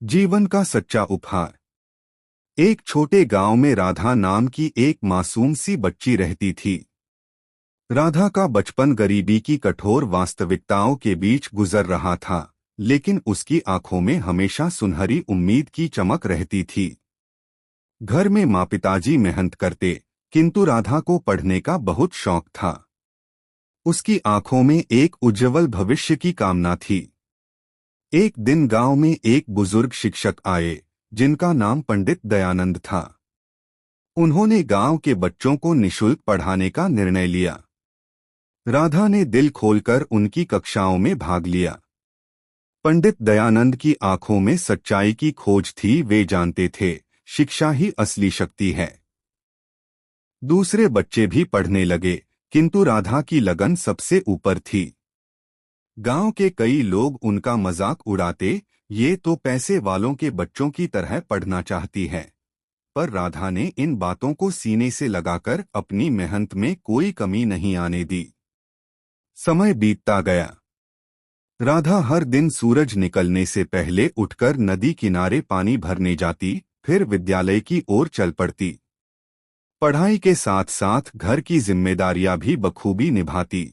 जीवन का सच्चा उपहार। एक छोटे गांव में राधा नाम की एक मासूम सी बच्ची रहती थी। राधा का बचपन गरीबी की कठोर वास्तविकताओं के बीच गुजर रहा था, लेकिन उसकी आंखों में हमेशा सुनहरी उम्मीद की चमक रहती थी। घर में माँ पिताजी मेहनत करते, किंतु राधा को पढ़ने का बहुत शौक था। उसकी आंखों में एक उज्जवल भविष्य की कामना थी। एक दिन गांव में एक बुजुर्ग शिक्षक आए, जिनका नाम पंडित दयानंद था। उन्होंने गांव के बच्चों को निशुल्क पढ़ाने का निर्णय लिया। राधा ने दिल खोलकर उनकी कक्षाओं में भाग लिया। पंडित दयानंद की आंखों में सच्चाई की खोज थी। वे जानते थे, शिक्षा ही असली शक्ति है। दूसरे बच्चे भी पढ़ने लगे, किंतु राधा की लगन सबसे ऊपर थी। गांव के कई लोग उनका मजाक उड़ाते, ये तो पैसे वालों के बच्चों की तरह पढ़ना चाहती है। पर राधा ने इन बातों को सीने से लगाकर अपनी मेहनत में कोई कमी नहीं आने दी। समय बीतता गया। राधा हर दिन सूरज निकलने से पहले उठकर नदी किनारे पानी भरने जाती, फिर विद्यालय की ओर चल पड़ती। पढ़ाई के साथ साथ घर की जिम्मेदारियां भी बखूबी निभाती।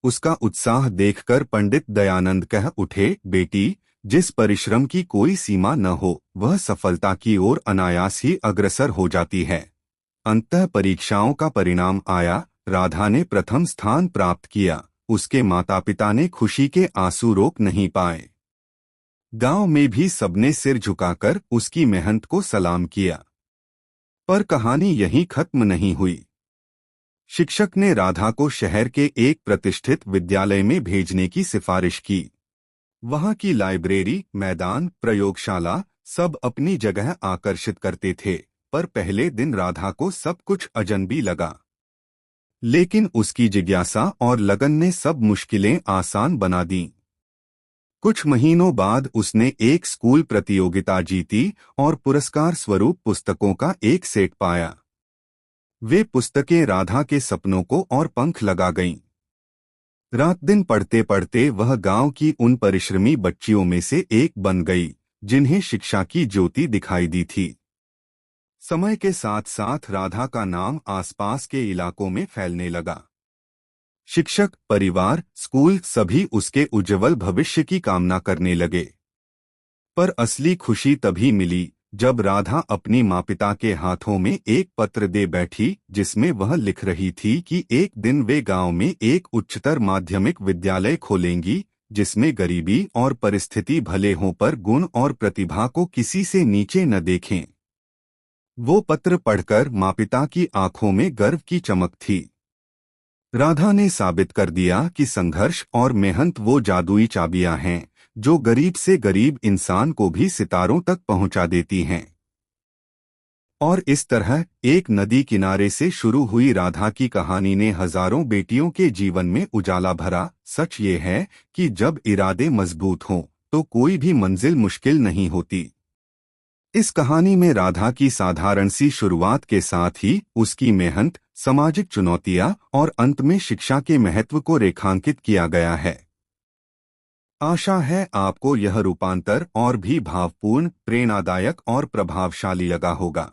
उसका उत्साह देखकर पंडित दयानंद कह उठे, बेटी, जिस परिश्रम की कोई सीमा न हो, वह सफलता की ओर अनायास ही अग्रसर हो जाती है। अंततः परीक्षाओं का परिणाम आया। राधा ने प्रथम स्थान प्राप्त किया। उसके माता पिता ने खुशी के आंसू रोक नहीं पाए। गांव में भी सबने सिर झुकाकर उसकी मेहनत को सलाम किया। पर कहानी यहीं खत्म नहीं हुई। शिक्षक ने राधा को शहर के एक प्रतिष्ठित विद्यालय में भेजने की सिफारिश की। वहां की लाइब्रेरी, मैदान, प्रयोगशाला सब अपनी जगह आकर्षित करते थे, पर पहले दिन राधा को सब कुछ अजनबी लगा। लेकिन उसकी जिज्ञासा और लगन ने सब मुश्किलें आसान बना दीं। कुछ महीनों बाद उसने एक स्कूल प्रतियोगिता जीती और पुरस्कार स्वरूप पुस्तकों का एक सेट पाया। वे पुस्तकें राधा के सपनों को और पंख लगा गईं। रात दिन पढ़ते पढ़ते वह गांव की उन परिश्रमी बच्चियों में से एक बन गई, जिन्हें शिक्षा की ज्योति दिखाई दी थी। समय के साथ साथ राधा का नाम आसपास के इलाकों में फैलने लगा। शिक्षक, परिवार, स्कूल सभी उसके उज्जवल भविष्य की कामना करने लगे। पर असली खुशी तभी मिली जब राधा अपनी माँ पिता के हाथों में एक पत्र दे बैठी, जिसमें वह लिख रही थी कि एक दिन वे गांव में एक उच्चतर माध्यमिक विद्यालय खोलेंगी, जिसमें गरीबी और परिस्थिति भले हों पर गुण और प्रतिभा को किसी से नीचे न देखें। वो पत्र पढ़कर माँ पिता की आंखों में गर्व की चमक थी। राधा ने साबित कर दिया कि संघर्ष और मेहनत वो जादुई चाबियां हैं, जो गरीब से गरीब इंसान को भी सितारों तक पहुंचा देती हैं। और इस तरह एक नदी किनारे से शुरू हुई राधा की कहानी ने हजारों बेटियों के जीवन में उजाला भरा। सच ये है कि जब इरादे मजबूत हों, तो कोई भी मंजिल मुश्किल नहीं होती। इस कहानी में राधा की साधारण सी शुरुआत के साथ ही उसकी मेहनत, सामाजिक चुनौतियां और अंत में शिक्षा के महत्व को रेखांकित किया गया है। आशा है आपको यह रूपांतर और भी भावपूर्ण, प्रेरणादायक और प्रभावशाली लगा होगा।